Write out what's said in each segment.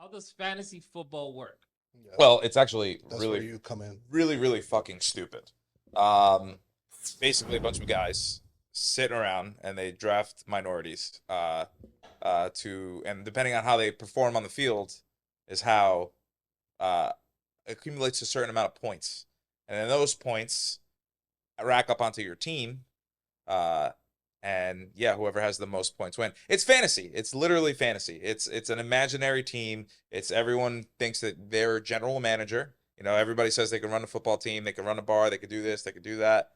How does fantasy football work? Yeah, Well, it's actually that's where really, you come in. really fucking stupid. Um, Basically a bunch of guys sitting around and they draft minorities. And depending on how they perform on the field, is how uh accumulates a certain amount of points, and then those points rack up onto your team. Uh, and yeah, whoever has the most points win. It's fantasy. It's literally fantasy. It's an imaginary team. It's everyone thinks that they're a general manager. You know, everybody says they can run a football team, they can run a bar, they can do this, they can do that.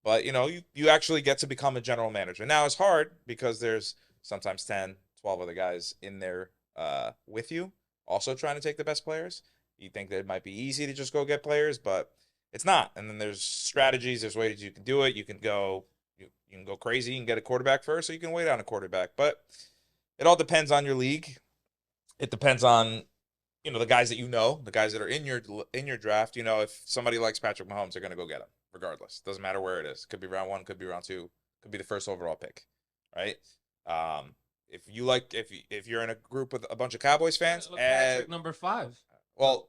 But you know, you actually get to become a general manager. Now it's hard because there's sometimes 10, 12 other guys in there with you, also trying to take the best players. You think that it might be easy to just go get players, but it's not. And then there's strategies, there's ways you can do it. You can go crazy, you can get a quarterback first, or you can wait on a quarterback. But it all depends on your league. It depends on the guys that the guys that are in your draft. You know, if somebody likes Patrick Mahomes, they're gonna go get him, regardless. Doesn't matter where it is. Could be round one, could be round two, could be the first overall pick, right? If you're in a group with a bunch of Cowboys fans, Look, Patrick number 5. well,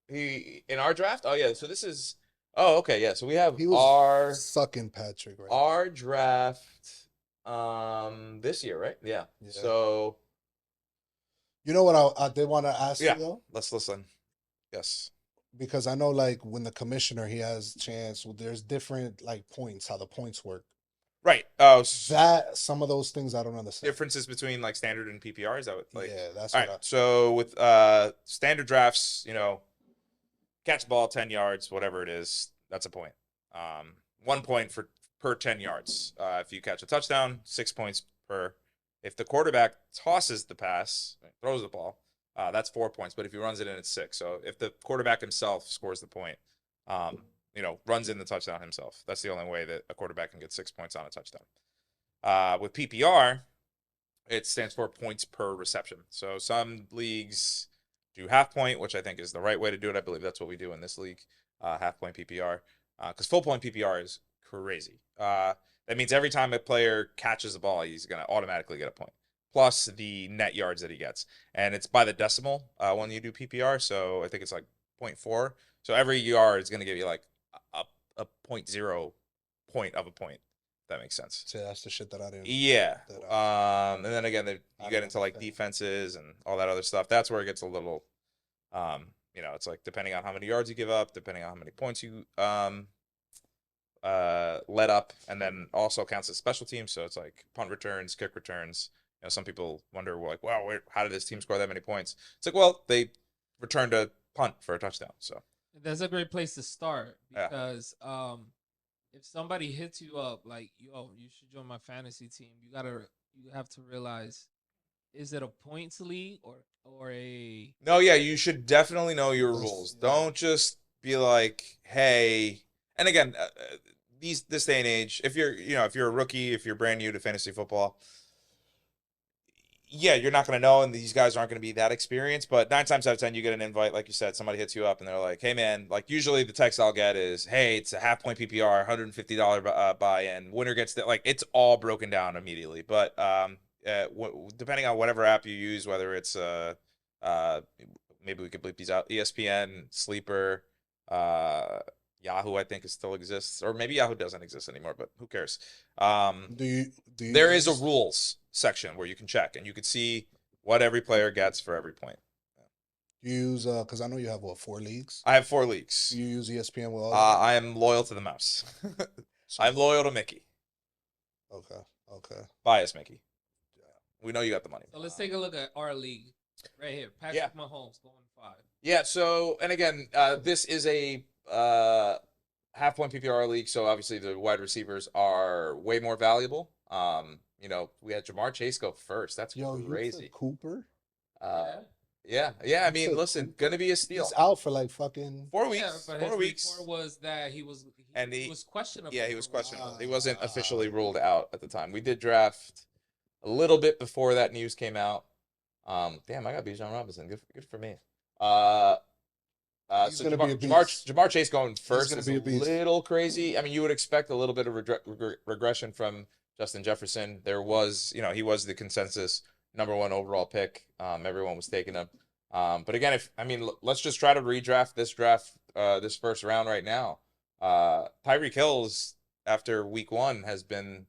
he in our draft. Oh yeah, so this is. Oh okay, yeah. So we have He was sucking Patrick right our draft this year, right? Yeah. Yeah. So You know what I did want to ask yeah, you though? let's listen. Yes. Because I know like when the commissioner he has chance, well, there's different like points, how the points work. Right. Oh, That some of those things I don't understand. differences between like standard and PPR, is that what, like? Yeah, that's All what right. So with standard drafts, catch the ball 10 yards, whatever it is, that's a point. 1 point per 10 yards. If you catch a touchdown, 6 points per. If the quarterback tosses the pass, throws the ball, that's 4 points. But if he runs it in, it's 6. So if the quarterback himself scores the point, runs in the touchdown himself, that's the only way that a quarterback can get 6 points on a touchdown. With PPR, it stands for points per reception. So some leagues do half point, which I think is the right way to do it. I believe that's what we do in this league, half point PPR. Because full point PPR is crazy. That means every time a player catches the ball, he's going to automatically get a point, plus the net yards that he gets. And it's by the decimal when you do PPR, so I think it's like 0.4. So every yard is going to give you like a 0.0 point of a point. If that makes sense. So that's the shit that I didn't. Yeah. that And then again, you get into like defenses and all that other stuff. That's where it gets a little, it's like depending on how many yards you give up, depending on how many points you let up, and then also counts as special teams. So it's like punt returns, kick returns. Some people wonder like, wow, how did this team score that many points? It's like, well, they returned a punt for a touchdown. So That's a great place to start Yeah. because if somebody hits you up like, yo, you should join my fantasy team, you have to realize, is it a points league or a no, yeah, you should definitely know your Yes, rules. yeah. Don't just be like, hey. And again, this day and age, if you're a rookie, if you're brand new to fantasy football, yeah, you're not going to know, and these guys aren't going to be that experienced. But 9 times out of 10, you get an invite, like you said, somebody hits you up, and they're like, "Hey, man!" Like usually the text I'll get is, "Hey, it's a half point PPR, $150 buy-in. Winner gets that." Like it's all broken down immediately. But depending on whatever app you use, whether it's maybe we could bleep these out, ESPN, Sleeper, Yahoo, I think it still exists, or maybe Yahoo doesn't exist anymore, but who cares? Do you There is a use- rules section where you can check and you can see what every player gets for every point. you use because I know you have 4 leagues. I have 4 leagues. Do you use ESPN with all of them? I am loyal to the mouse. So- I'm loyal to Mickey. Okay. Bias Mickey. We know you got the money. So let's take a look at our league right here. Patrick Yeah. Mahomes going 5. Yeah. So, and again, this is a half point PPR league, so obviously the wide receivers are way more valuable. We had Jamar Chase go first. That's Yo, you crazy. took Cooper? Yeah. I You mean, took listen, Cooper? gonna be a steal. He's out for like fucking. 4 Yeah, weeks. but 4 his weeks. report was that he was questionable. Yeah, he was for a while. questionable. He wasn't officially ruled out at the time. We did draft a little bit before that news came out. Damn, I got Bijan Robinson. Good for me. He's So gonna be a Jamar Chase going first gonna is be a a beast. little crazy. I mean, you would expect a little bit of regression from Justin Jefferson. There was, he was the consensus #1 overall pick. Everyone was taking him. But again, let's just try to redraft this draft, this first round right now. Tyreek Hill's after week 1 has been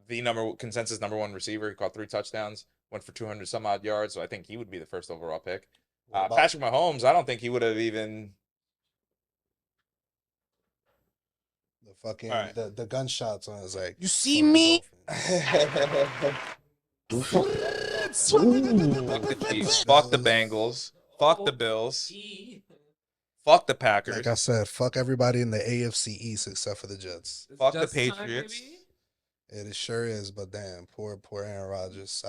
the consensus number 1 receiver. He caught 3 touchdowns, went for 200 some odd yards. So I think he would be the first overall pick. Patrick Mahomes, I don't think he would have even. The fucking All right. the gunshots on his like. You see me? Fuck the Chiefs. Fuck the Bengals. Fuck the Bills. Fuck the Packers. Like I said, fuck everybody in the AFC East except for the Jets. Fuck the Patriots. It sure is, but damn, poor Aaron Rodgers.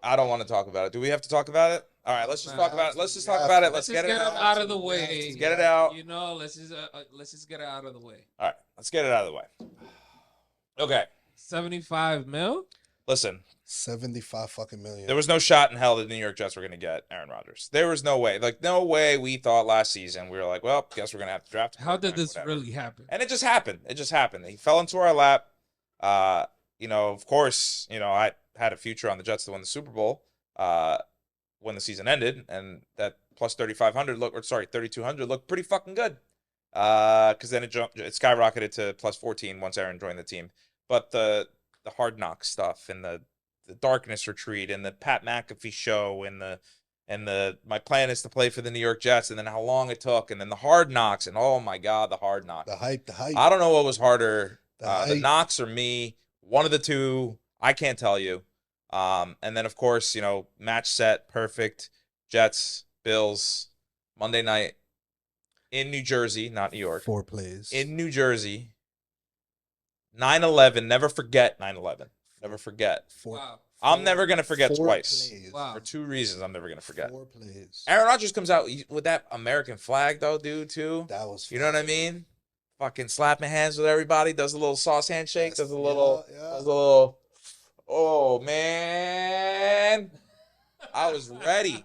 I don't want to talk about it. Do we have to talk about it? All right, let's just talk about it. Let's just talk about it. Let's get it out of the way. Let's get it out. You know, let's just get it out of the way. All right, let's get it out of the way. Okay. 75 mil? Listen. 75 fucking million. There was no shot in hell that the New York Jets were going to get Aaron Rodgers. There was no way. Like, no way we thought last season. We were like, well, guess we're going to have to draft him. How did this really happen? And it just happened. He fell into our lap. Of course, I had a future on the Jets to win the Super Bowl when the season ended, and that plus 3,200 looked pretty fucking good. Because then it skyrocketed to plus 14 once Aaron joined the team. But the Hard Knock stuff and the Darkness Retreat and the Pat McAfee show and the my plan is to play for the New York Jets, and then how long it took, and then the Hard Knocks, and oh my God, the Hard Knocks. The hype. I don't know what was harder, the Knocks or me. One of the two, I can't tell you. And then, of course, match set, perfect. Jets, Bills, Monday night in New Jersey, not New York. 4 plays. In New Jersey. 9/11. Never forget 9/11. Never forget. Wow. I'm never going to forget twice. Wow. For 2 reasons I'm never going to forget. 4 plays. Aaron Rodgers comes out with that American flag, though, dude, too. That was You know what I mean? Fucking slapping hands with everybody, does a little sauce handshake, does a little, oh, man. I was ready.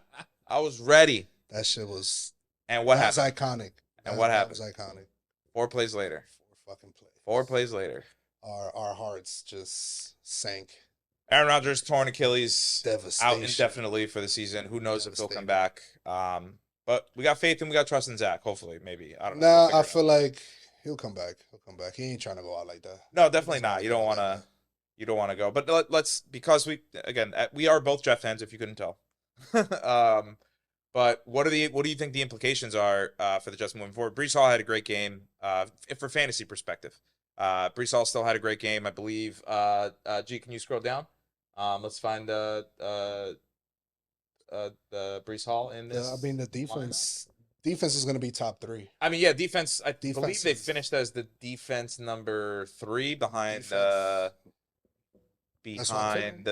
That shit was. And what happened? That was iconic. And what happened? That was iconic. 4 plays later. 4 fucking plays. 4 plays later. Our hearts just sank. Aaron Rodgers torn Achilles, Devastation. out indefinitely for the season. Who knows if he'll come back? But we got faith and we got trust in Zach. Hopefully, maybe. I don't know. Nah, I feel like he'll come back. He ain't trying to go out like that. No, definitely not. You don't want to. You don't want to go. But let's, because we are both Jeff fans, if you couldn't tell. But what do you think the implications are for the Jets moving forward? Breece Hall had a great game for fantasy perspective. Breece Hall still had a great game, I believe. G, can you scroll down? Let's find the Breece Hall in this. Yeah, I mean, the defense is going to be top 3. I mean, yeah, defense. I believe they finished as the defense number 3 behind the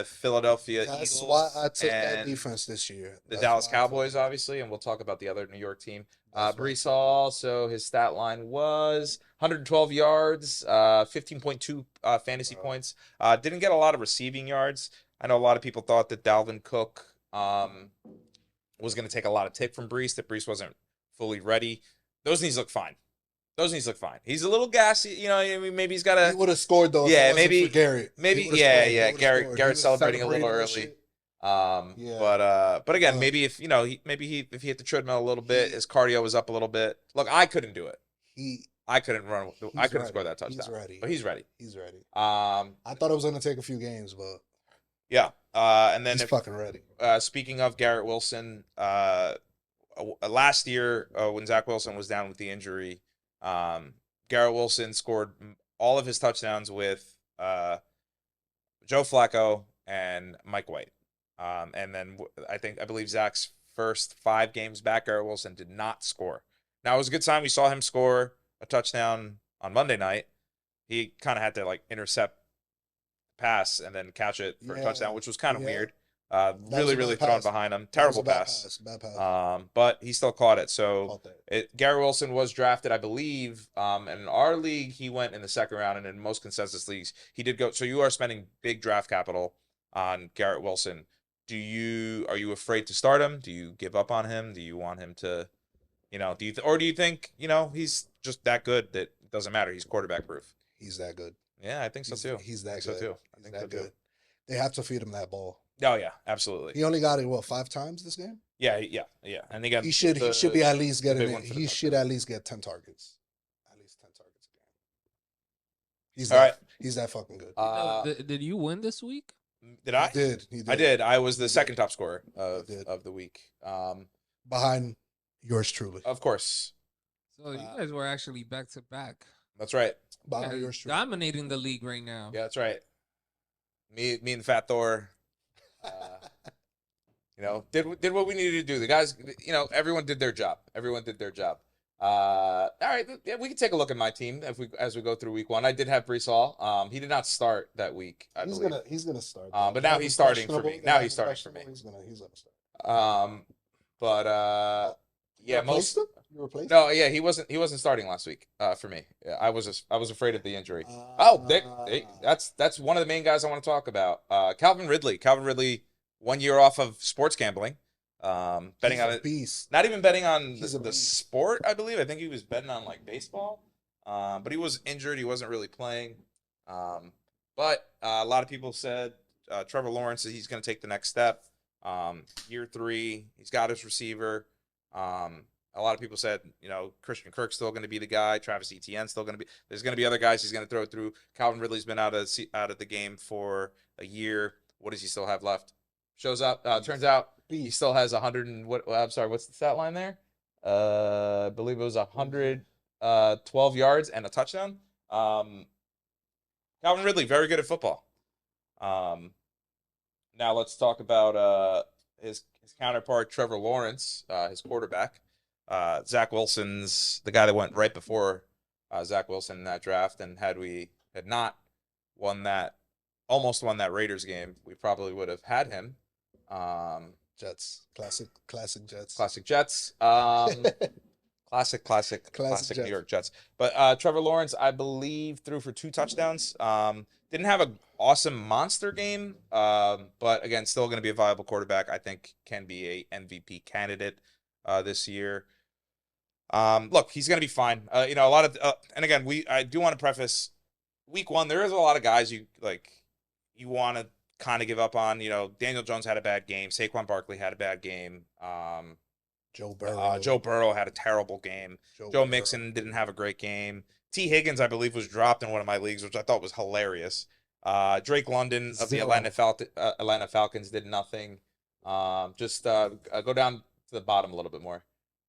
Philadelphia Eagles. That's why I took that defense this year. The Dallas Cowboys, obviously, and we'll talk about the other New York team. Breece Hall, so his stat line was 112 yards, 15.2 fantasy points. Didn't get a lot of receiving yards. I know a lot of people thought that Dalvin Cook was going to take a lot of tick from Breece, that Breece wasn't fully ready. Those knees look fine. He's a little gassy, maybe he's got a... He would have scored, though. Yeah, maybe Garrett. Garrett celebrating a little early. But again, maybe if he hit the treadmill a little bit, his cardio was up a little bit. Look, I couldn't do it. I couldn't run. I couldn't score that touchdown. He's ready. He's ready. I thought it was going to take a few games, but yeah. And then he's fucking ready. Speaking of Garrett Wilson, last year when Zach Wilson was down with the injury, Garrett Wilson scored all of his touchdowns with Joe Flacco and Mike White. And then I believe Zach's first 5 games back, Garrett Wilson did not score. Now, it was a good sign. We saw him score a touchdown on Monday night. He kind of had to intercept the pass and then catch it for a touchdown, which was kind of weird. Really thrown behind him. Terrible pass. Bad pass. But he still caught it. So Garrett Wilson was drafted, I believe. And in our league, he went in the second round, and in most consensus leagues, he did go. So you are spending big draft capital on Garrett Wilson. Are you afraid to start him? Do you give up on him? Do you want him to, do you think, he's just that good that it doesn't matter? He's quarterback proof. He's that good. Yeah, I think so too. He's that good. So too. I think that good. They have to feed him that ball. Oh yeah, absolutely. He only got it 5 times this game? Yeah. And again, He should be at least big getting one it. for the He should touchdown. at least get 10 targets. At least 10 targets a game. He's All that right. he's that fucking good. Did you win this week? Did I? He did. He did. I did. I was the He did. second top scorer did. of the week. Behind yours truly. Of course. So you guys were actually back to back. That's right. Behind Yeah, yours truly. dominating the league right now. Yeah, that's right. Me and Fat Thor, did what we needed to do. The guys, everyone did their job. All right, yeah, we can take a look at my team as we go through week one. I did have Brees Hall. He did not start that week. He's gonna start. But now he's starting for me. He's starting for me. He's gonna start. Yeah, Replaced him? You replaced him? No, yeah, he wasn't starting last week for me. Yeah, I was afraid of the injury. That's one of the main guys I want to talk about. Calvin Ridley. Calvin Ridley, 1 year off of sports gambling. Betting on it. Beast. Not even betting on the beast. sport, I believe. I think he was betting on like baseball. But he was injured. He wasn't really playing. But a lot of people said Trevor Lawrence, he's going to take the next step. Year 3, he's got his receiver. A lot of people said, Christian Kirk's still going to be the guy. Travis Etienne's still going to be. There's going to be other guys he's going to throw through. Calvin Ridley's been out of the game for a year. What does he still have left? Shows up. Turns out he still has 100 and what? I'm sorry. What's the stat line there? I believe it was 112 yards and a touchdown. Calvin Ridley, very good at football. Now let's talk about his counterpart, Trevor Lawrence, his quarterback. Zach Wilson's the guy that went right before Zach Wilson in that draft, and had we not almost won that Raiders game, we probably would have had him. Jets. Classic Jets. Classic Jets. Classic Jets. New York Jets. But Trevor Lawrence, I believe, threw for 2 touchdowns. Didn't have an awesome monster game, but again, still going to be a viable quarterback. I think can be a MVP candidate this year. Look, he's going to be fine. A lot of, and again, I do want to preface week 1. There is a lot of guys you want to kind of give up on. Daniel Jones had a bad game. Saquon Barkley had a bad game. Joe Burrow. Joe Burrow had a terrible game. Joe Mixon didn't have a great game. T. Higgins, I believe, was dropped in one of my leagues, which I thought was hilarious. Drake London of the Atlanta Falcons did nothing. Just go down to the bottom a little bit more.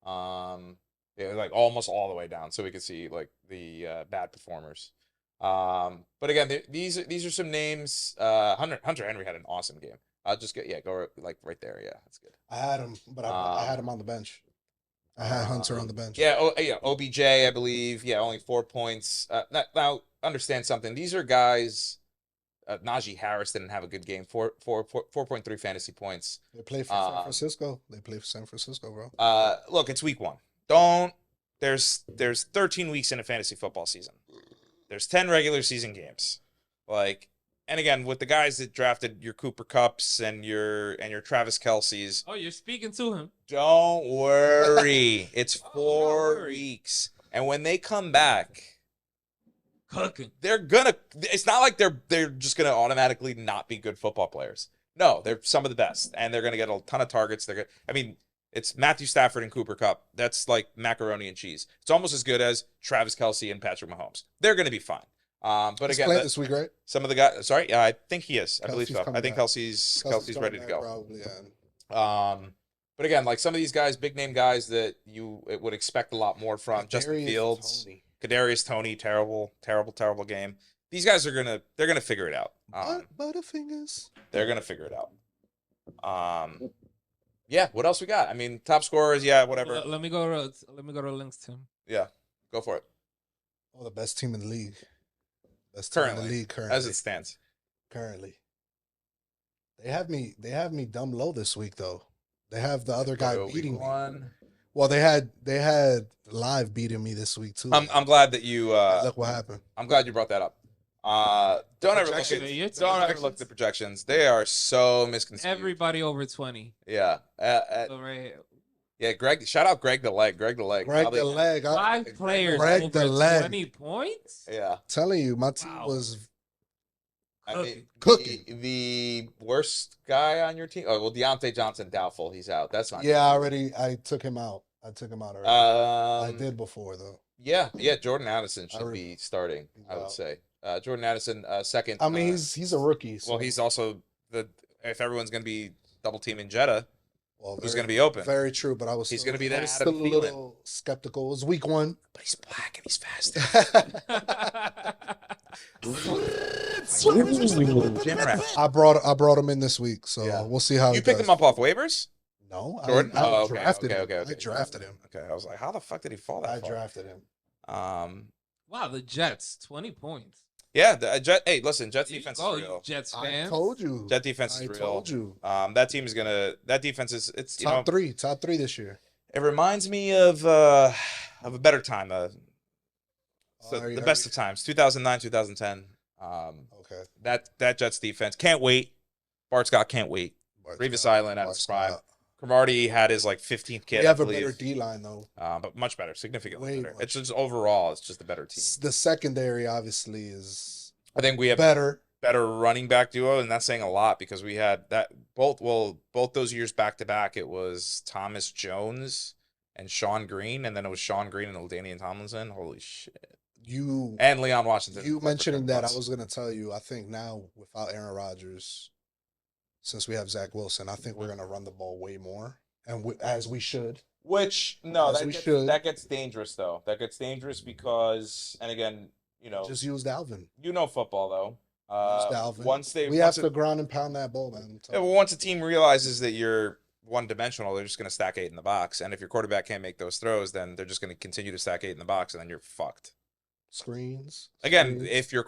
Like almost all the way down, so we could see like the bad performers. But again, these are some names. Hunter Henry had an awesome game. I'll just go like right there. Yeah, that's good. I had him, but I had him on the bench. I had Hunter on the bench. OBJ, I believe. Yeah, only 4 points. Now, understand something. These are guys. Najee Harris didn't have a good game. 4.3 fantasy points. They play for San Francisco. Bro. Look, it's week 1. There's 13 weeks in a fantasy football season. There's 10 regular season games. And again, with the guys that drafted your Cooper Kupps and your Travis Kelce's. Oh, you're speaking to him. Don't worry. It's 4 weeks. And when they come back, cooking. It's not like they're just gonna automatically not be good football players. No, they're some of the best. And they're gonna get a ton of targets. It's Matthew Stafford and Cooper Kupp. That's like macaroni and cheese. It's almost as good as Travis Kelce and Patrick Mahomes. They're gonna be fine. But He's again, playing this week, right? Some of the guys. Sorry, yeah, I think he is. I believe Kelsey's so. coming I think back. Kelsey's ready to go. Probably, yeah. But again, like some of these guys, big name guys that you would expect a lot more from. Justin Fields, Kadarius Toney, terrible game. These guys are gonna figure it out. Butterfingers. They're gonna figure it out. Yeah. What else we got? I mean, top scorers. Yeah, whatever. Let me go to links, Tim. Yeah, go for it. Oh, the best team in the league. Best team in the league currently. As it stands. Currently. They have me dumb low this week though. They have the other guy beating me. Well, they had live beating me this week too. I'm glad that you look what happened. I'm glad you brought that up. Don't ever look at the projections. They are so misconceived. Everybody over 20. Yeah. Right. Yeah, Greg. Shout out Greg the Leg. Greg the Leg. The Leg. 5 players Greg over the Leg. 20 points. Yeah. Telling you, my team was I mean, Cooking. the worst guy on your team. Oh well, Deontay Johnson doubtful. He's out. That's not. Yeah, I took him out. I took him out already. I did before though. Yeah. Jordan Addison should be starting. I would say. Jordan Addison, second. I mean, he's a rookie. So. Well, he's also if everyone's going to be double teaming Jeddah, who's going to be open? Very true, but he's going to be that. Still a little skeptical. It was week 1, but he's black and he's fast. I brought him in this week, so we'll see how you picked him up off waivers. No, Jordan. I drafted him. I drafted him. Okay, I was like, how the fuck did he fall that far? I drafted him. Wow, the Jets, 20 points. Yeah, hey, listen, Jets defense is real. Jets fans. I told you. Jet defense is real. I told you. That team is that defense is top three this year. It reminds me of a better time. The best of times, 2009, 2010. Okay. That Jets defense can't wait. Bart Scott can't wait. Revis Island at his prime. Cromartie had his 15th kid. We have a better D line though, but much better, significantly better. Much. It's just overall, it's just a better team. The secondary obviously is. I think we have better running back duo, and that's saying a lot because we had that both those years back to back. It was Thomas Jones and Sean Green, and then it was Sean Green and LaDainian Tomlinson. Holy shit! And Leon Washington. You mentioning that, I was gonna tell you. I think now without Aaron Rodgers. Since we have Zach Wilson, I think we're going to run the ball way more, and as we should. Which, no, that gets dangerous, though. That gets dangerous because, and again, just use Dalvin. Football, though. Use Dalvin. We have to ground and pound that ball, man. Once a team realizes that you're one-dimensional, they're just going to stack 8 in the box. And if your quarterback can't make those throws, then they're just going to continue to stack 8 in the box, and then you're fucked. Screens. Again, if you're...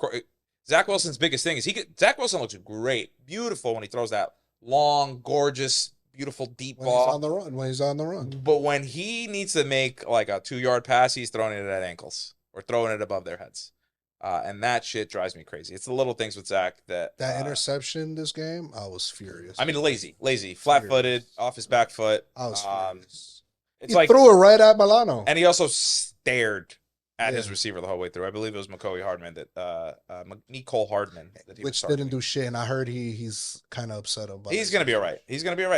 Zach Wilson's biggest thing is Zach Wilson looks great, beautiful when he throws that long, gorgeous, beautiful deep ball. When he's on the run. But when he needs to make like a 2-yard pass, he's throwing it at ankles or throwing it above their heads. And that shit drives me crazy. It's the little things with Zach that interception this game, I was furious. I mean, lazy, flat-footed, off his back foot. I was furious. He threw it right at Milano. And he also stared at his receiver the whole way through. I believe it was McCoy Hardman Nicole Hardman which didn't do shit. And I heard he's kind of upset about it. He's gonna be all right.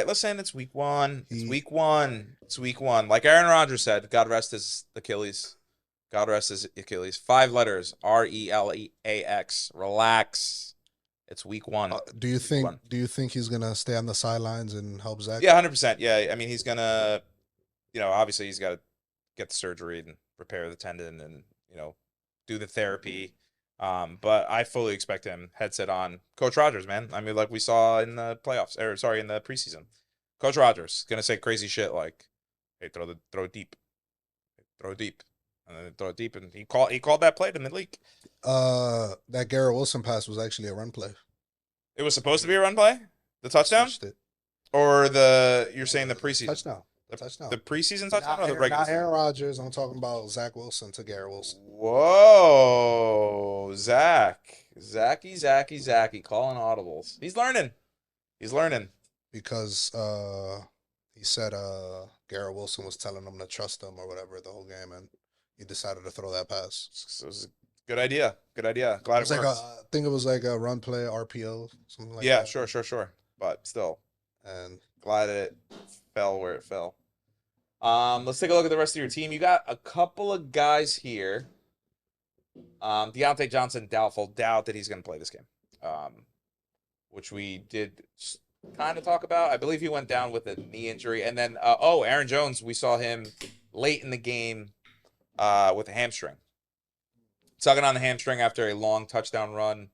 Listen, it's week 1. It's week 1. Like Aaron Rodgers said, God rest his Achilles. 5 letters. RELAX. Relax. It's week 1. Do you think he's gonna stay on the sidelines and help Zach? Yeah, 100%. Yeah, I mean he's gonna. Obviously he's got to get the surgery and repair the tendon and, do the therapy. But I fully expect him headset on. Coach Rodgers, man. I mean, like we saw in the playoffs, in the preseason. Coach Rodgers going to say crazy shit like, hey, throw deep. And then throw it deep. And he called that play to Midleek. That Garrett Wilson pass was actually a run play. It was supposed to be a run play? The touchdown? Or you're saying the preseason? Touchdown. Touchdown. The preseason touchdown or the regular? Not Aaron Rodgers. I'm talking about Zach Wilson to Garrett Wilson. Whoa, Zachy, calling audibles. He's learning. Because he said Garrett Wilson was telling him to trust him or whatever the whole game, and he decided to throw that pass. So it was a good idea. Glad it worked. I think it was like a run play, RPO, something like that. Yeah, sure. But still, and glad it fell where it fell. Let's take a look at the rest of your team. You got a couple of guys here. Deontay Johnson, doubtful. Doubt that he's going to play this game, which we did kind of talk about. I believe he went down with a knee injury. And then, Aaron Jones, we saw him late in the game with a hamstring. Tugging on the hamstring after a long touchdown run.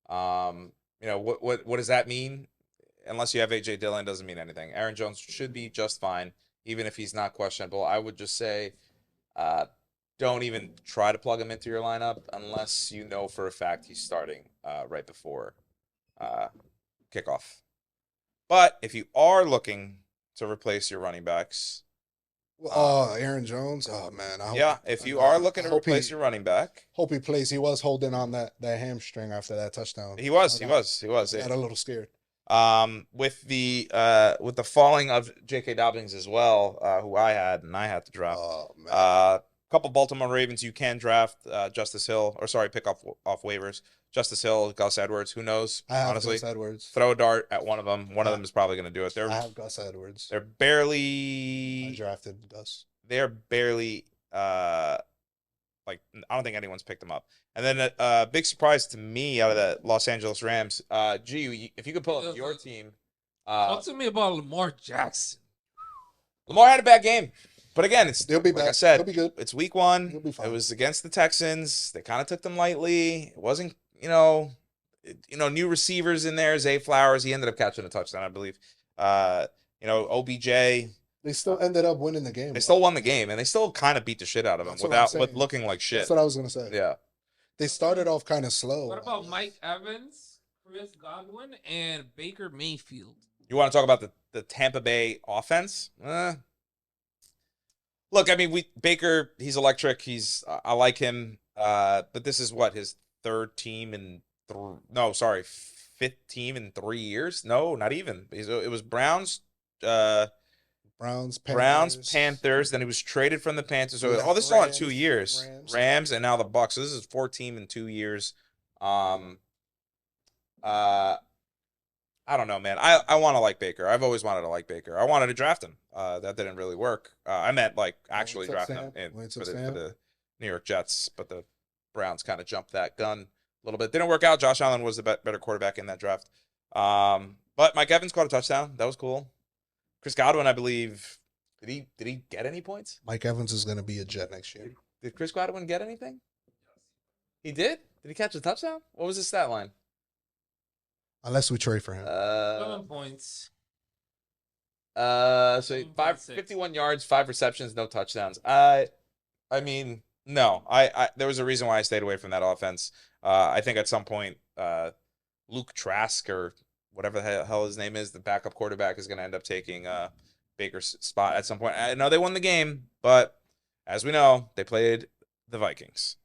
What does that mean? Unless you have A.J. Dillon, doesn't mean anything. Aaron Jones should be just fine, even if he's not questionable. I would just say don't even try to plug him into your lineup unless you know for a fact he's starting right before kickoff. But if you are looking to replace your running backs... Aaron Jones? Oh, man. If you are looking to replace your running back... Hope he plays. He was holding on that hamstring after that touchdown. He was. Got a little scared. With the falling of J.K. Dobbins as well, who I had to drop. Oh, man. couple Baltimore Ravens you can draft. Justice Hill, or sorry, pick off waivers. Justice Hill, Gus Edwards. Who knows? I have Honestly, Gus Edwards. throw a dart at one of them. One of them is probably going to do it. I have Gus Edwards. They're barely. I drafted Gus. They're barely. Like I don't think anyone's picked them up. And then a big surprise to me out of the Los Angeles Rams. G, if you could pull up your team. Talk to me about Lamar Jackson. Lamar had a bad game. But again, they'll be like back. I said, They'll be good. It's week 1. He'll be fine. It was against the Texans. They kind of took them lightly. It wasn't, new receivers in there. Zay Flowers, he ended up catching a touchdown, I believe. OBJ. They still ended up winning the game. They still won the game, and they still kind of beat the shit out of them with looking like shit. That's what I was gonna say. Yeah. They started off kind of slow. What about Mike Evans, Chris Godwin, and Baker Mayfield? You want to talk about the Tampa Bay offense? Look, I mean, Baker, he's electric. I like him. But this is what, his third team in fifth team in 3 years? No, not even. It was Browns, Panthers. Then he was traded from the Panthers. So this is all in 2 years. Rams, and now the Bucs. So this is 4 team in 2 years. I don't know, man. I want to like Baker. I've always wanted to like Baker. I wanted to draft him. That didn't really work. I meant like actually draft him for the New York Jets, but the Browns kind of jumped that gun a little bit. Didn't work out. Josh Allen was the better quarterback in that draft. But Mike Evans caught a touchdown. That was cool. Chris Godwin, I believe, did he get any points? Mike Evans is going to be a Jet next year. Did Chris Godwin get anything? He did? Did he catch a touchdown? What was his stat line? Unless we trade for him. 7 points. So 51 yards, 5 receptions, no touchdowns. I mean, no. There was a reason why I stayed away from that offense. I think at some point, Luke Trask or whatever the hell his name is, the backup quarterback, is going to end up taking Baker's spot at some point. I know they won the game, but as we know, they played the Vikings,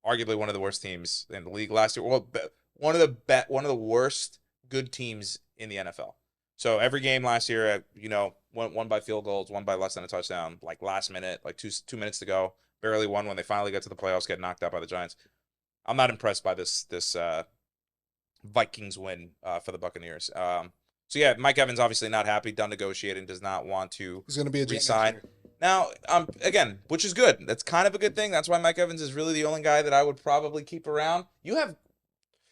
arguably one of the worst teams in the league last year. Well, one of the worst good teams in the NFL. So every game last year, won by field goals, won by less than a touchdown, like last minute, like two minutes to go, barely won when they finally got to the playoffs, get knocked out by the Giants. I'm not impressed by this Vikings win for the Buccaneers. So yeah, Mike Evans obviously not happy, done negotiating, does not want to He's going to be a resign. Now, again, which is good. That's kind of a good thing. That's why Mike Evans is really the only guy that I would probably keep around. You have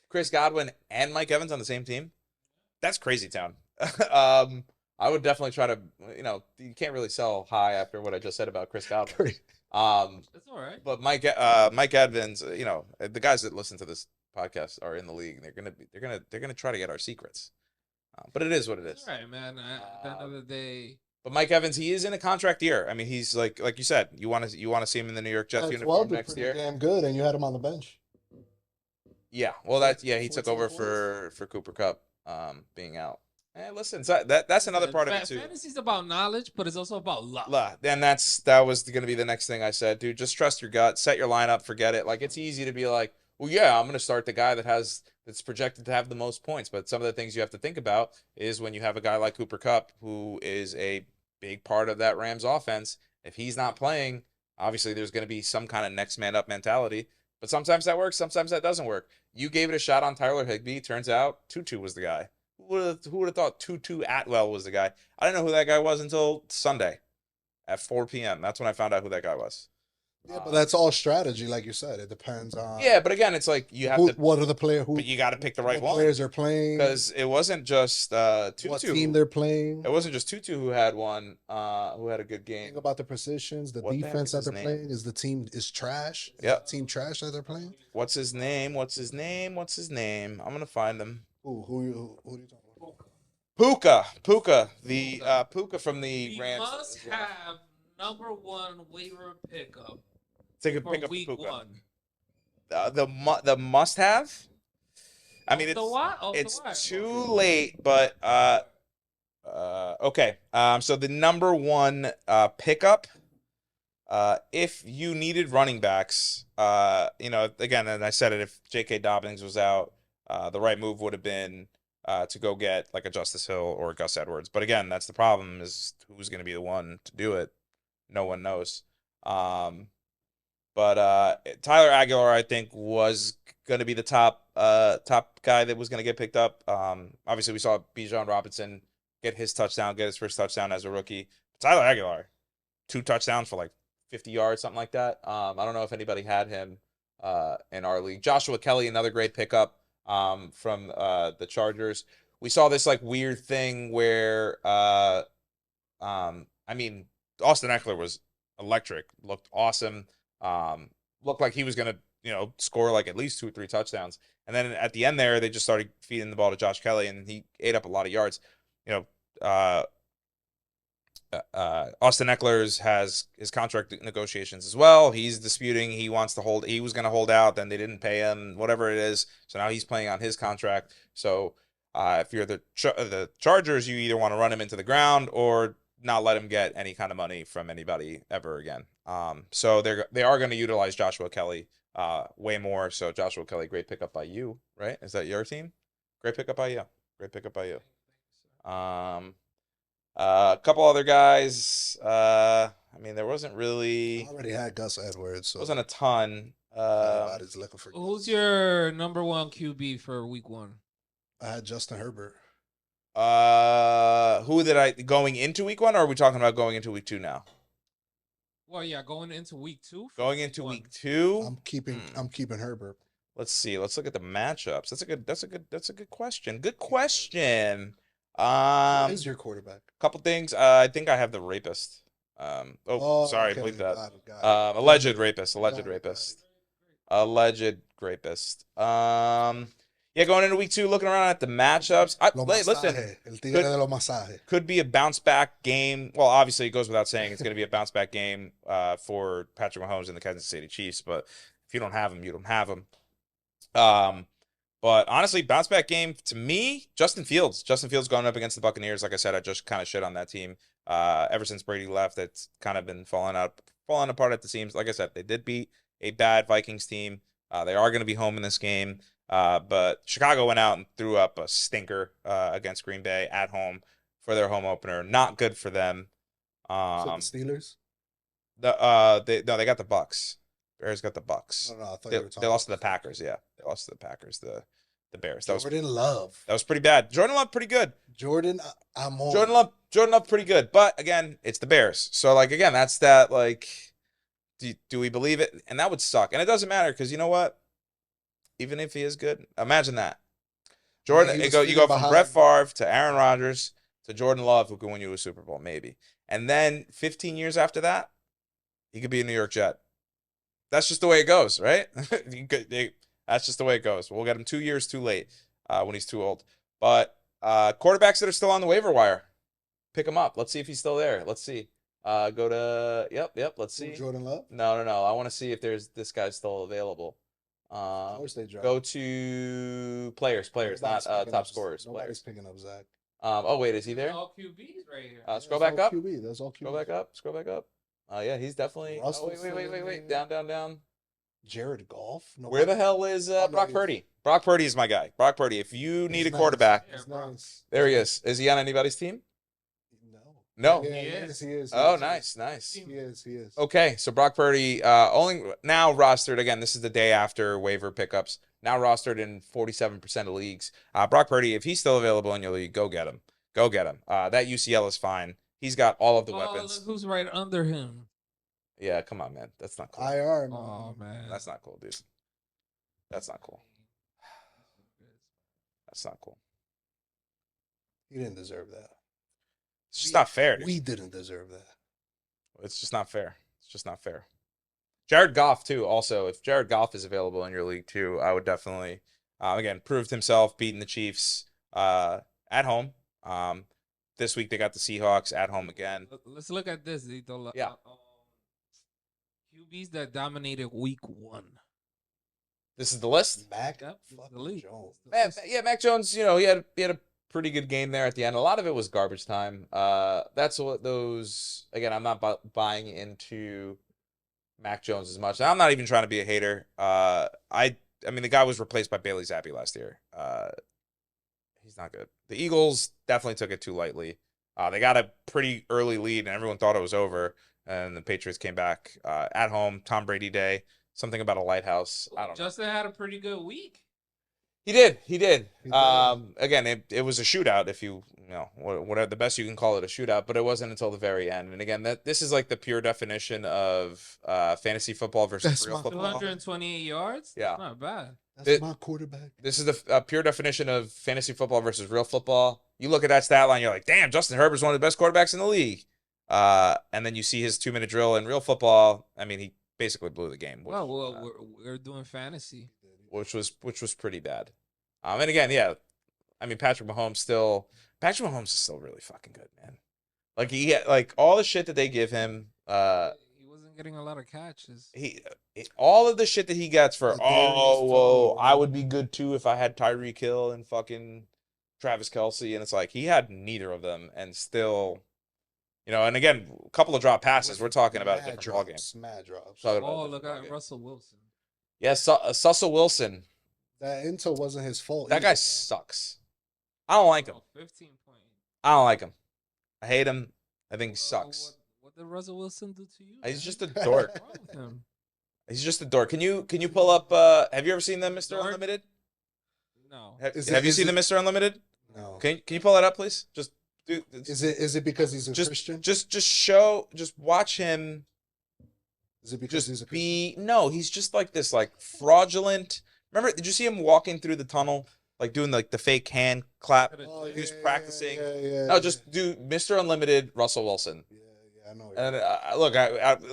Chris Godwin and Mike Evans on the same team. That's crazy town. I would definitely try to, you can't really sell high after what I just said about Chris Godwin. That's all right. But Mike Evans, the guys that listen to this podcast are in the league. And they're gonna try to get our secrets. But it is what it is. All right, man. At the end of the day. But Mike Evans, he is in a contract year. I mean, he's like you said, you want to see him in the New York Jets uniform next year. Damn good, and you had him on the bench. Yeah, well, he took over for Cooper Kupp being out. Hey, listen, so that's another part of it too. Fantasy's about knowledge, but it's also about luck. And that was going to be the next thing I said, dude. Just trust your gut, set your lineup, forget it. Like, it's easy to be like, well, yeah, I'm going to start the guy that's projected to have the most points. But some of the things you have to think about is when you have a guy like Cooper Kupp, who is a big part of that Rams offense. If he's not playing, obviously there's going to be some kind of next man up mentality. But sometimes that works, sometimes that doesn't work. You gave it a shot on Tyler Higbee. Turns out Tutu was the guy. Who would have thought Tutu Atwell was the guy? I didn't know who that guy was until Sunday at 4 p.m. That's when I found out who that guy was. Yeah, but that's all strategy, like you said. It depends on. Yeah, but again, it's like you have to. What are the players? But you got to pick the right one. Players are playing because it wasn't just Tutu. What team they're playing? It wasn't just Tutu who had one. Who had a good game. Think about the positions, the defense that they're playing. Is the team trash? Yeah, team trash that they're playing. What's his name? I'm gonna find him. Who are you talking about? Puka, the Puka from the Rams. We must have number one waiver pickup. Take a pick up week Puka. 1. The must have. I mean, it's too late, but okay. So the number one pickup, if you needed running backs, again, and I said it, if J.K. Dobbins was out, the right move would have been to go get like a Justice Hill or a Gus Edwards. But again, that's the problem, is who's going to be the one to do it. No one knows. But Tyler Aguilar, I think, was going to be the top guy that was going to get picked up. Obviously, we saw Bijan Robinson get his first touchdown as a rookie. Tyler Aguilar, 2 touchdowns for like 50 yards, something like that. I don't know if anybody had him in our league. Joshua Kelly, another great pickup from the Chargers. We saw this like weird thing where, I mean, Austin Eckler was electric, looked awesome, looked like he was going to, score like at least 2 or 3 touchdowns. And then at the end there, they just started feeding the ball to Josh Kelly, and he ate up a lot of yards. Austin Eckler's has his contract negotiations as well. He's disputing. He wants to hold. He was going to hold out. Then they didn't pay him, whatever it is. So now he's playing on his contract. So if you're the Chargers, you either want to run him into the ground or not let him get any kind of money from anybody ever again. So they are going to utilize Joshua Kelly way more. So Joshua Kelly, great pickup by you, right? Is that your team? Great pickup by you. Great pickup by you. A couple other guys. I mean, there wasn't really. I already had Gus Edwards, so wasn't a ton. everybody's looking for. Who's your number 1 QB for week 1? I had Justin Herbert. Who did I going into week 1, or are we talking about going into week 2 now? Well, yeah, going into week 2. Going into week 2, I'm keeping Herbert. Let's see. Let's look at the matchups. That's a good question. Good question. Who is your quarterback? Couple things. I think I have the rapist. Sorry, okay. believe that. Got it. Alleged rapist. Got it. Alleged rapist. Yeah, going into week 2, looking around at the matchups. Listen, El tigre de los masajes. could be a bounce back game. Well, obviously, it goes without saying it's going to be a bounce back game for Patrick Mahomes and the Kansas City Chiefs. But if you don't have him, you don't have him. But honestly, bounce back game to me, Justin Fields. Justin Fields going up against the Buccaneers. Like I said, I just kind of shit on that team. Ever since Brady left, it's kind of been falling apart at the seams. Like I said, they did beat a bad Vikings team. They are going to be home in this game. But Chicago went out and threw up a stinker against Green Bay at home for their home opener. Not good for them. So the Steelers? They got the Bucks. Bears got the Bucks. No, I thought they lost to the Packers. Yeah, they lost to the Packers. The Bears. Jordan Love. That was pretty bad. Jordan Love pretty good. Jordan Love pretty good. But again, it's the Bears. So like again, that's that like. Do we believe it? And that would suck. And it doesn't matter because you know what? Even if he is good, imagine that. Jordan, you go from Brett Favre to Aaron Rodgers to Jordan Love, who can win you a Super Bowl maybe, and then 15 years after that, he could be a New York Jet. That's just the way it goes, right? That's just the way it goes. We'll get him 2 years too late when he's too old. But quarterbacks that are still on the waiver wire, pick him up. Let's see if he's still there. Let's see. Go to yep. Let's see. Jordan Love? No. I want to see if this guy's still available. Go to players, not top scorers. Nobody's picking up Zach. Wait, is he there? All QBs right here. Scroll back up. That's all QB. Scroll back up. Yeah, he's definitely. Wait. Down. Jared Goff? Where the hell is Brock Purdy? Brock Purdy is my guy. Brock Purdy. If you need a quarterback, nice. There he is. Is he on anybody's team? No. No. Yeah, he is. Oh, nice. He is. Okay, so Brock Purdy only now rostered again. This is the day after waiver pickups. Now rostered in 47% of leagues. Brock Purdy, if he's still available in your league, go get him. That UCL is fine. He's got all of the weapons. Look who's right under him? Yeah, come on, man. That's not cool. IR, man. Oh man, That's not cool, dude. That's not cool. That's not cool. He didn't deserve that. It's just not fair, dude. We didn't deserve that. It's just not fair. Jared Goff, too, also. If Jared Goff is available in your league, too, I would definitely, again, proved himself, beating the Chiefs at home. This week, they got the Seahawks at home again. Let's look at this. Yeah. QBs that dominated week 1. This is the list? Mac Jones. Mac Jones, he had a pretty good game there at the end. A lot of it was garbage time. That's what those. Again, I'm not buying into Mac Jones as much. I'm not even trying to be a hater. I mean, the guy was replaced by Bailey Zappi last year. He's not good. The Eagles definitely took it too lightly. They got a pretty early lead, and everyone thought it was over. and the Patriots came back at home. Tom Brady day. Something about a lighthouse. I don't know. Justin had a pretty good week. He did. Again, it was a shootout. If you know whatever the best you can call it a shootout, but it wasn't until the very end. And again, this is like the pure definition of fantasy football versus real football. 228 yards. Yeah, that's not bad. That's my quarterback. This is the pure definition of fantasy football versus real football. You look at that stat line, you're like, damn, Justin Herbert's one of the best quarterbacks in the league. And then you see his 2-minute drill in real football. I mean, he basically blew the game. Which, we're doing fantasy, which was pretty bad. And again, yeah, I mean, Patrick Mahomes is still really fucking good, man. Like all the shit that they give him. He wasn't getting a lot of catches. All of the shit that he gets for I would be good too if I had Tyreek Hill and fucking Travis Kelce, and it's like he had neither of them, and still, and again, a couple of drop passes. We're talking about a different ballgame. Mad drops. Look at Russell Wilson. Yes, Russell Wilson. That intel wasn't his fault. That guy sucks. I don't like him. 15 points. I don't like him. I hate him. I think he sucks. What did Russell Wilson do to you? He's just a dork. What's wrong with him? He's just a dork. Can you pull up? Have you ever seen them, Mr. Unlimited? No. Have you seen the Mr. Unlimited? No. Can you pull that up, please? Just do. Is it because he's a Christian? Just watch him. Is it because he's a Christian? No, he's just like this fraudulent. Remember, did you see him walking through the tunnel, like doing like the fake hand clap? He was practicing. No, just do Mr. Unlimited, Russell Wilson. I know. And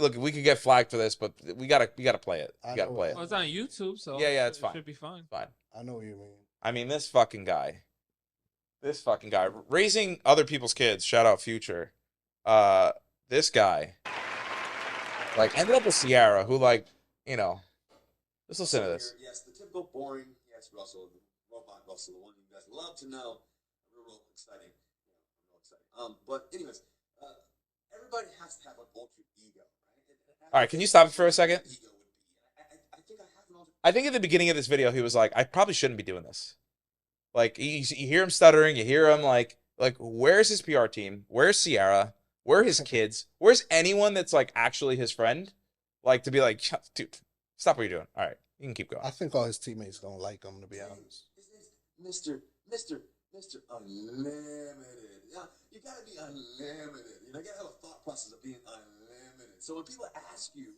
look, we could get flagged for this, but we gotta play it. We gotta play it. Well, it's on YouTube, so yeah, it's fine. Should be fine. Fine. I know what you mean. I mean, this fucking guy, raising other people's kids. Shout out Future. This guy, ended up with Ciara, who just listen to this. Yes, the typical boring. Yes, Russell, the robot Russell, the one you guys love to know. Real exciting. Real exciting. But anyways, everybody has to have an ultra ego, right? All right, can you stop it for a second? Ego would be. I think I have an ultra. I think at the beginning of this video, he was like, I probably shouldn't be doing this. Like, you hear him stuttering, you hear him like, where's his PR team? Where's Ciara? Where are his kids? Where's anyone that's actually his friend? To be like, dude, stop what you're doing. All right, you can keep going. I think all his teammates don't like him, to be honest. Mr. Unlimited. Yeah, you gotta be unlimited. You gotta have a thought process of being unlimited. So when people ask you,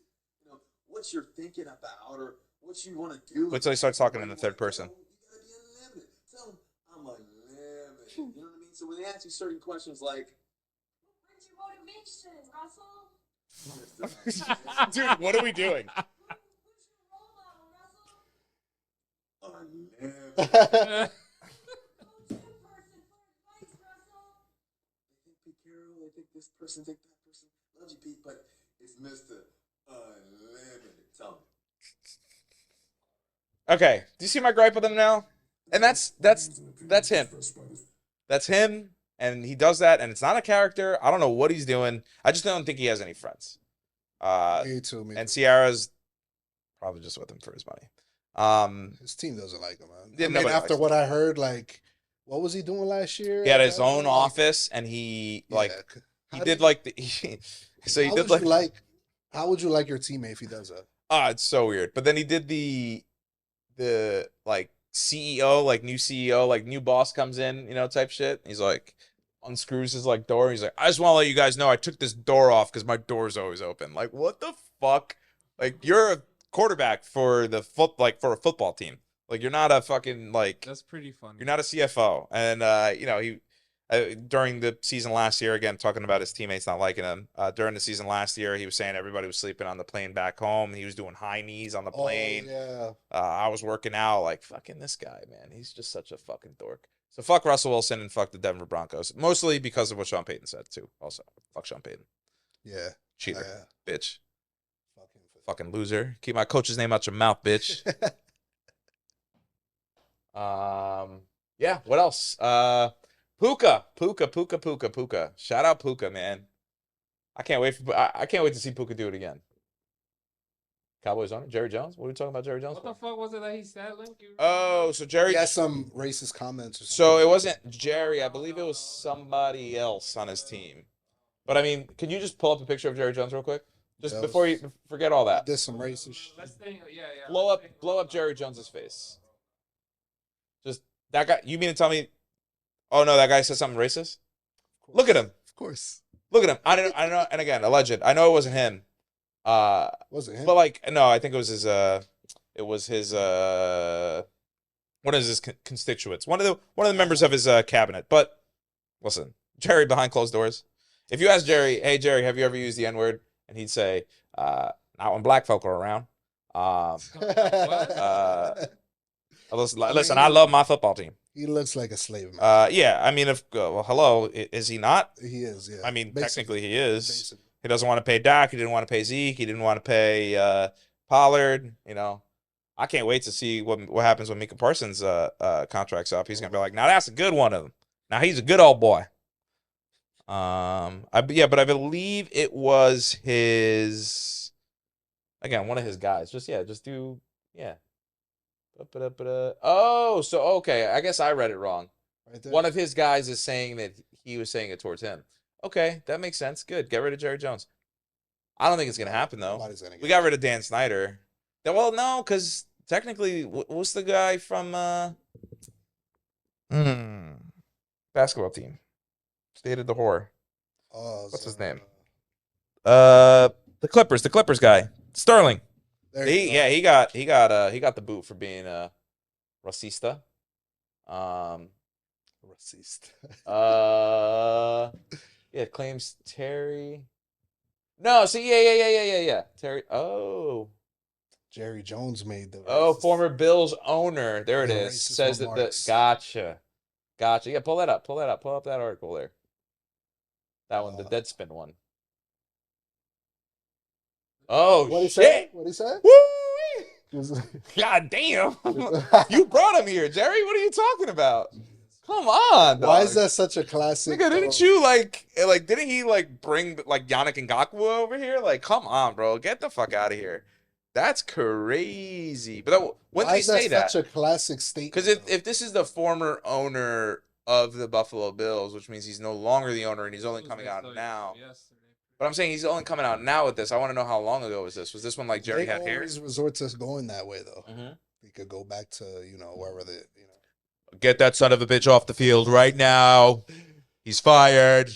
what you're thinking about or what you want to do, wait till he starts talking in the third person. You gotta be unlimited. Tell them I'm unlimited. You know what I mean? So when they ask you certain questions like, "Where's your motivation, Russell?" Dude, what are we doing? Who's your role model, Russell? unlimited. Who's your person for advice, Russell? They think Pete Carroll, they think this person, think that person. Love you, Pete, but it's Mr. Unlimited. Tell me. Okay, do you see my gripe with him now? And that's him. That's him, and he does that, and it's not a character. I don't know what he's doing. I just don't think he has any friends. Me too. And Ciara's probably just with him for his money. His team doesn't like him, man. Yeah, I mean, after what I heard, what was he doing last year? He had his own office, and he did how would you like your teammate if he does that? It's so weird. But then he did the CEO, new CEO, new boss comes in, type shit. He's unscrews his door. He's like, I just want to let you guys know I took this door off because my door's always open. What the fuck? You're a quarterback for for a football team. You're not a fucking That's pretty funny. You're not a CFO. And he during the season last year, again talking about his teammates not liking him. During the season last year, he was saying everybody was sleeping on the plane back home. He was doing high knees on the plane. Oh, yeah. I was working out. Fucking this guy, man. He's just such a fucking dork. So fuck Russell Wilson and fuck the Denver Broncos. Mostly because of what Sean Payton said too. Also, fuck Sean Payton. Yeah. Cheater. Bitch. Fucking loser. Keep my coach's name out your mouth, bitch. Yeah, what else? Puka. Shout out Puka, man. I can't wait to see Puka do it again. Cowboys on it. Jerry Jones. What are we talking about, Jerry Jones? What the fuck was it that he said, Link? Oh, so Jerry. He had some racist comments. So it wasn't Jerry. I believe it was somebody else on his team. But I mean, can you just pull up a picture of Jerry Jones real quick? Just Yeah, before you forget all that. Did some racist shit. Let's think. Yeah. Blow up Jerry Jones's face. Just that guy. You mean to tell me? Oh no, that guy said something racist. Look at him. Of course. Look at him. I don't know. And again, alleged. I know it wasn't him. Was it him? But like, no, I think it was his. It was his. One of his constituents. One of the members of his cabinet. But listen, Jerry behind closed doors. If you ask Jerry, hey Jerry, have you ever used the N-word? And he'd say, not when black folk are around. Listen, I love my football team. He looks like a slave man. Yeah, I mean, if well, hello, is he not? He is, yeah. I mean, Basically. technically he is. Basically. He doesn't want to pay Dak. He didn't want to pay Zeke. He didn't want to pay Pollard. You know, I can't wait to see what happens when Micah Parsons' contract's up. He's gonna be like, now that's a good one of them. Now he's a good old boy. But I believe it was his. Again, one of his guys. Just do. Oh, so okay. I guess I read it wrong. Right there. One of his guys is saying that he was saying it towards him. Okay, that makes sense. Good. Get rid of Jerry Jones. I don't think it's gonna happen though. Nobody's gonna get We got rid of Dan Snyder. Well, no, because technically, what's the guy from basketball team? State of the Whore. What's his name? The Clippers guy. Sterling. He got the boot for being racista. Racist. Yeah, claims Terry. No, see, yeah. Terry. Oh, Jerry Jones made the. Former Bills owner. There it The is. racist Says that remarks. Gotcha. Yeah, pull that up. Pull up that article there. That one, the Deadspin one. Oh, What he shit. say? What he said? Woo! God damn. You brought him here, Jerry. What are you talking about? Come on, dog. Why is that such a classic? Nigga, didn't you didn't he bring Yannick Ngakoue over here? Like, come on, bro. Get the fuck out of here. That's crazy. But when did Why he is say that that? such a classic statement? Because if this is the former owner of the Buffalo Bills, which means he's no longer the owner and he's only coming out now. But I'm saying he's only coming out now with this. I want to know how long ago was this? Was this when Jerry they had hair? always resort to going that way though. Mm-hmm. He could go back to wherever they Get that son of a bitch off the field right now. He's fired.